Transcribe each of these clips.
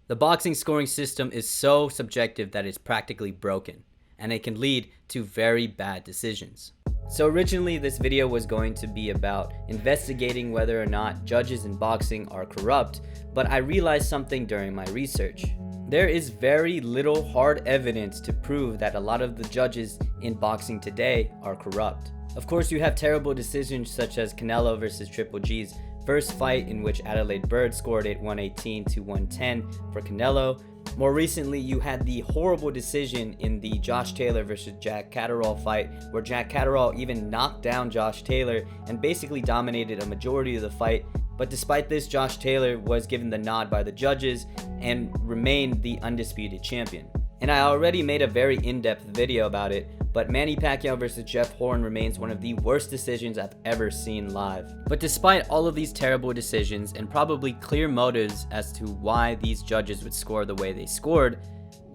The boxing scoring system is so subjective that it's practically broken, and it can lead to very bad decisions. So originally this video was going to be about investigating whether or not judges in boxing are corrupt, but I realized something during my research. There is very little hard evidence to prove that a lot of the judges in boxing today are corrupt. Of course, you have terrible decisions such as Canelo versus Triple G's first fight, in which Adelaide Byrd scored it 118 to 110 for Canelo. More recently, you had the horrible decision in the Josh Taylor versus Jack Catterall fight, where Jack Catterall even knocked down Josh Taylor and basically dominated a majority of the fight. But despite this, Josh Taylor was given the nod by the judges and remained the undisputed champion. And I already made a very in-depth video about it, but Manny Pacquiao versus Jeff Horn remains one of the worst decisions I've ever seen live. But despite all of these terrible decisions and probably clear motives as to why these judges would score the way they scored,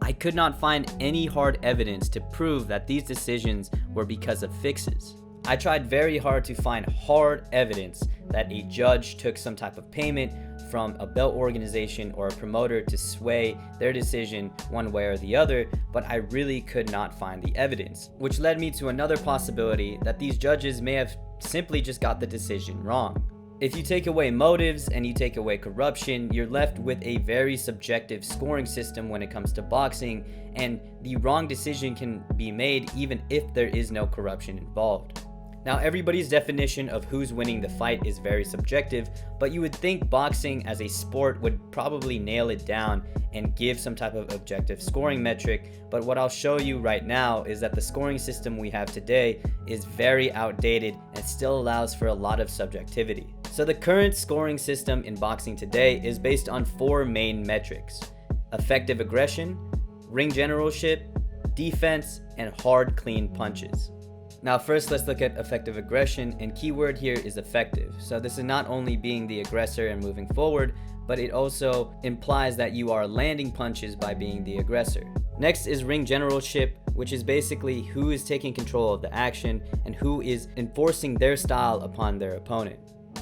I could not find any hard evidence to prove that these decisions were because of fixes. I tried very hard to find hard evidence that a judge took some type of payment from a belt organization or a promoter to sway their decision one way or the other, but I really could not find the evidence, which led me to another possibility that these judges may have simply just got the decision wrong. If you take away motives and you take away corruption, you're left with a very subjective scoring system when it comes to boxing, and the wrong decision can be made even if there is no corruption involved. Now, everybody's definition of who's winning the fight is very subjective, but you would think boxing as a sport would probably nail it down and give some type of objective scoring metric, but what I'll show you right now is that the scoring system we have today is very outdated and still allows for a lot of subjectivity. So the current scoring system in boxing today is based on 4 main metrics: effective aggression, ring generalship, defense, and hard clean punches. Now first, let's look at effective aggression, and keyword here is effective. So this is not only being the aggressor and moving forward, but it also implies that you are landing punches by being the aggressor. Next is ring generalship, which is basically who is taking control of the action and who is enforcing their style upon their opponent.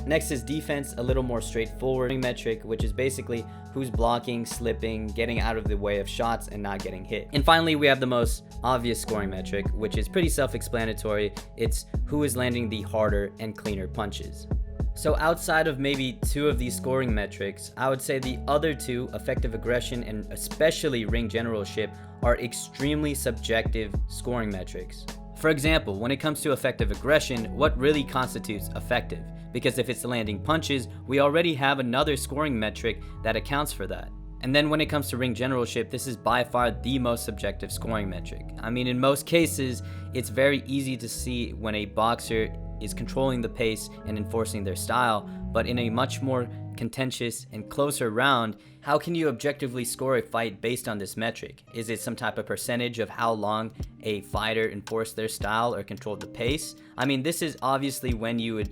Next is defense, a little more straightforward metric, which is basically who's blocking, slipping, getting out of the way of shots, and not getting hit. And finally, we have the most obvious scoring metric, which is pretty self-explanatory. It's who is landing the harder and cleaner punches. So outside of maybe 2 of these scoring metrics, I would say the other 2, effective aggression and especially ring generalship, are extremely subjective scoring metrics. For example, when it comes to effective aggression, what really constitutes effective? Because if it's landing punches, we already have another scoring metric that accounts for that. And then when it comes to ring generalship, this is by far the most subjective scoring metric. I mean, in most cases, it's very easy to see when a boxer is controlling the pace and enforcing their style, but in a much more contentious and closer round, how can you objectively score a fight based on this metric? Is it some type of percentage of how long a fighter enforced their style or controlled the pace? I mean, this is obviously when you would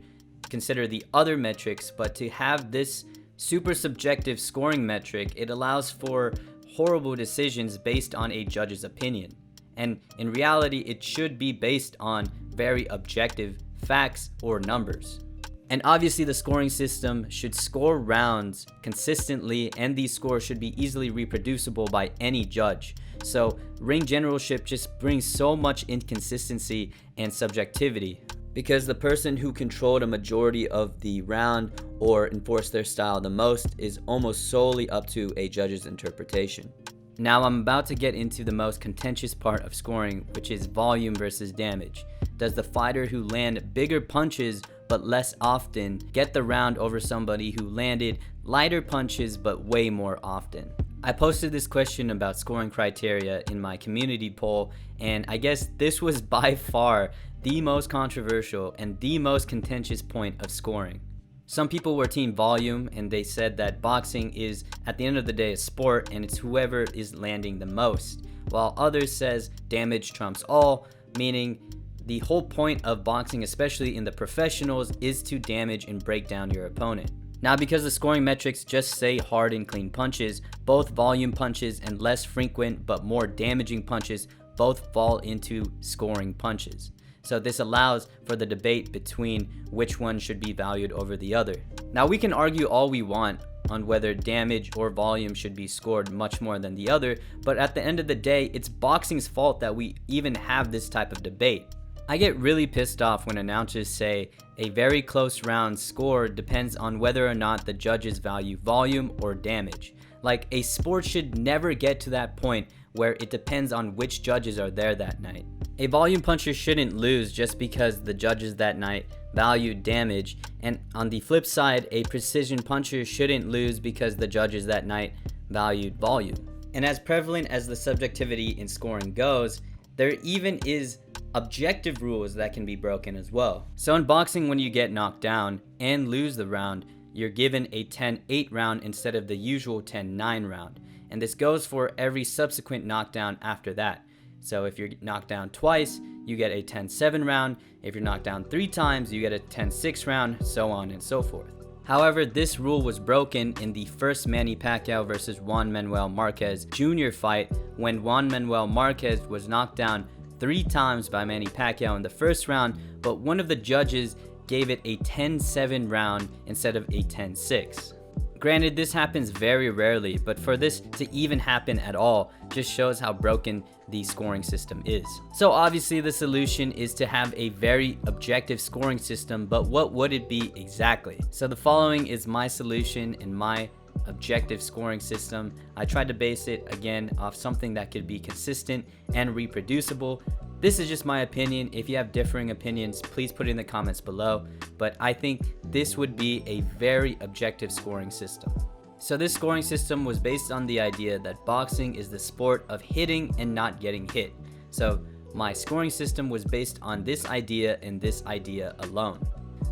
consider the other metrics, but to have this super subjective scoring metric, it allows for horrible decisions based on a judge's opinion. And in reality, it should be based on very objective facts or numbers. And obviously the scoring system should score rounds consistently, and these scores should be easily reproducible by any judge. So ring generalship just brings so much inconsistency and subjectivity, because the person who controlled a majority of the round or enforced their style the most is almost solely up to a judge's interpretation. Now I'm about to get into the most contentious part of scoring, which is volume versus damage. Does the fighter who land bigger punches but less often get the round over somebody who landed lighter punches but way more often? I posted this question about scoring criteria in my community poll, and I guess this was by far the most controversial and the most contentious point of scoring. Some people were team volume, and they said that boxing is at the end of the day a sport and it's whoever is landing the most, while others says damage trumps all, meaning the whole point of boxing, especially in the professionals, is to damage and break down your opponent. Now, because the scoring metrics just say hard and clean punches, both volume punches and less frequent but more damaging punches both fall into scoring punches. So this allows for the debate between which one should be valued over the other. Now, we can argue all we want on whether damage or volume should be scored much more than the other, but at the end of the day, it's boxing's fault that we even have this type of debate. I get really pissed off when announcers say a very close round score depends on whether or not the judges value volume or damage. Like, a sport should never get to that point where it depends on which judges are there that night. A volume puncher shouldn't lose just because the judges that night valued damage, and on the flip side, a precision puncher shouldn't lose because the judges that night valued volume. And as prevalent as the subjectivity in scoring goes, there even is objective rules that can be broken as well. So in boxing, when you get knocked down and lose the round, you're given a 10-8 round instead of the usual 10-9 round. And this goes for every subsequent knockdown after that. So if you're knocked down twice, you get a 10-7 round. If you're knocked down 3 times, you get a 10-6 round, so on and so forth. However, this rule was broken in the first Manny Pacquiao versus Juan Manuel Marquez Jr. fight, when Juan Manuel Marquez was knocked down 3 times by Manny Pacquiao in the first round, but one of the judges gave it a 10-7 round instead of a 10-6. Granted, this happens very rarely, but for this to even happen at all just shows how broken the scoring system is. So obviously the solution is to have a very objective scoring system, but what would it be exactly? So the following is my solution and my objective scoring system. I tried to base it again off something that could be consistent and reproducible. This is just my opinion. If you have differing opinions, please put it in the comments below. But I think this would be a very objective scoring system. So this scoring system was based on the idea that boxing is the sport of hitting and not getting hit. So my scoring system was based on this idea and this idea alone.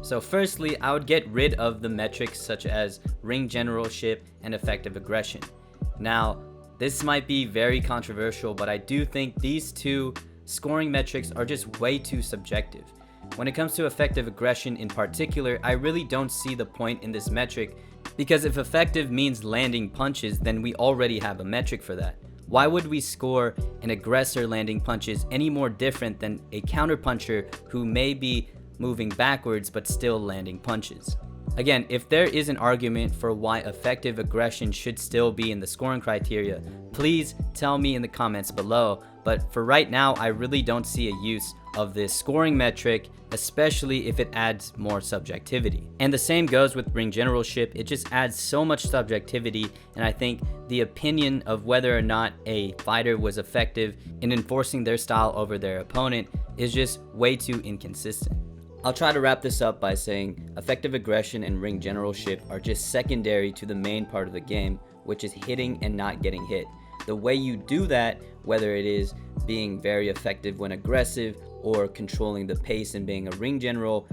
So firstly, I would get rid of the metrics such as ring generalship and effective aggression. Now, this might be very controversial, but I do think these two scoring metrics are just way too subjective. When it comes to effective aggression in particular, I really don't see the point in this metric, because if effective means landing punches, then we already have a metric for that. Why would we score an aggressor landing punches any more different than a counterpuncher who may be moving backwards but still landing punches? Again, if there is an argument for why effective aggression should still be in the scoring criteria, please tell me in the comments below. But for right now, I really don't see a use of this scoring metric, especially if it adds more subjectivity. And the same goes with ring generalship. It just adds so much subjectivity, and I think the opinion of whether or not a fighter was effective in enforcing their style over their opponent is just way too inconsistent. I'll try to wrap this up by saying effective aggression and ring generalship are just secondary to the main part of the game, which is hitting and not getting hit. The way you do that, whether it is being very effective when aggressive or controlling the pace and being a ring general,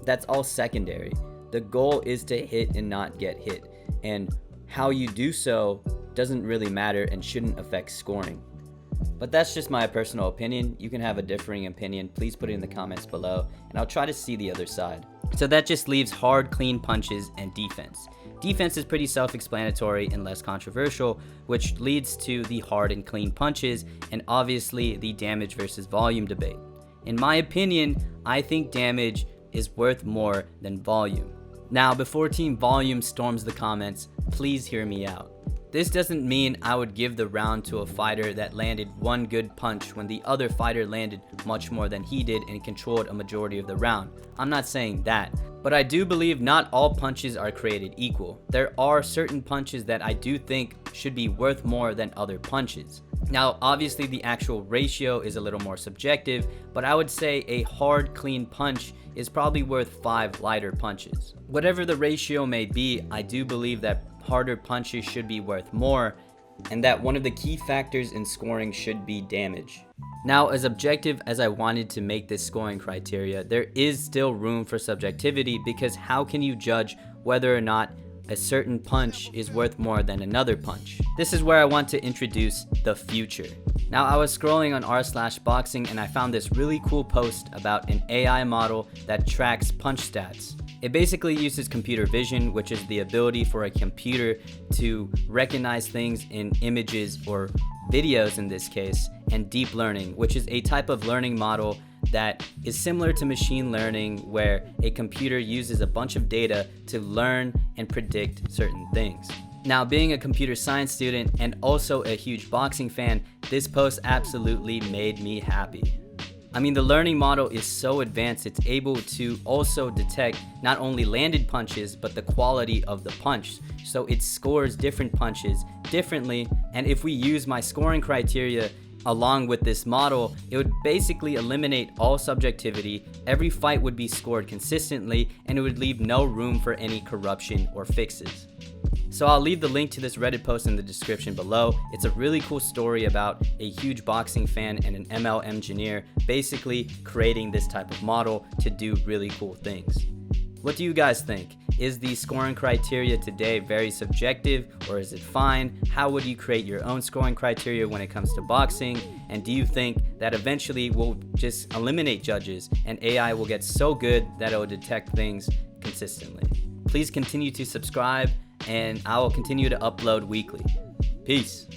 that's all secondary. The goal is to hit and not get hit, and how you do so doesn't really matter and shouldn't affect scoring. But that's just my personal opinion. You can have a differing opinion. Please put it in the comments below, and I'll try to see the other side. So that just leaves hard, clean punches and defense. Defense is pretty self-explanatory and less controversial, which leads to the hard and clean punches and obviously the damage versus volume debate. In my opinion, I think damage is worth more than volume. Now, before Team Volume storms the comments, please hear me out. This doesn't mean I would give the round to a fighter that landed one good punch when the other fighter landed much more than he did and controlled a majority of the round. I'm not saying that, but I do believe not all punches are created equal. There are certain punches that I do think should be worth more than other punches. Now, obviously the actual ratio is a little more subjective, but I would say a hard, clean punch is probably worth 5 lighter punches. Whatever the ratio may be, I do believe that harder punches should be worth more, and that one of the key factors in scoring should be damage. Now, as objective as I wanted to make this scoring criteria, there is still room for subjectivity, because how can you judge whether or not a certain punch is worth more than another punch? This is where I want to introduce the future. Now, I was scrolling on r/boxing and I found this really cool post about an AI model that tracks punch stats. It basically uses computer vision, which is the ability for a computer to recognize things in images or videos in this case, and deep learning, which is a type of learning model that is similar to machine learning, where a computer uses a bunch of data to learn and predict certain things. Now, being a computer science student and also a huge boxing fan, this post absolutely made me happy. I mean, the learning model is so advanced, it's able to also detect not only landed punches, but the quality of the punch. So it scores different punches differently, and if we use my scoring criteria along with this model, it would basically eliminate all subjectivity, every fight would be scored consistently, and it would leave no room for any corruption or fixes. So I'll leave the link to this Reddit post in the description below. It's a really cool story about a huge boxing fan and an ML engineer basically creating this type of model to do really cool things. What do you guys think? Is the scoring criteria today very subjective, or is it fine? How would you create your own scoring criteria when it comes to boxing? And do you think that eventually we'll just eliminate judges and AI will get so good that it will detect things consistently? Please continue to subscribe, and I will continue to upload weekly. Peace.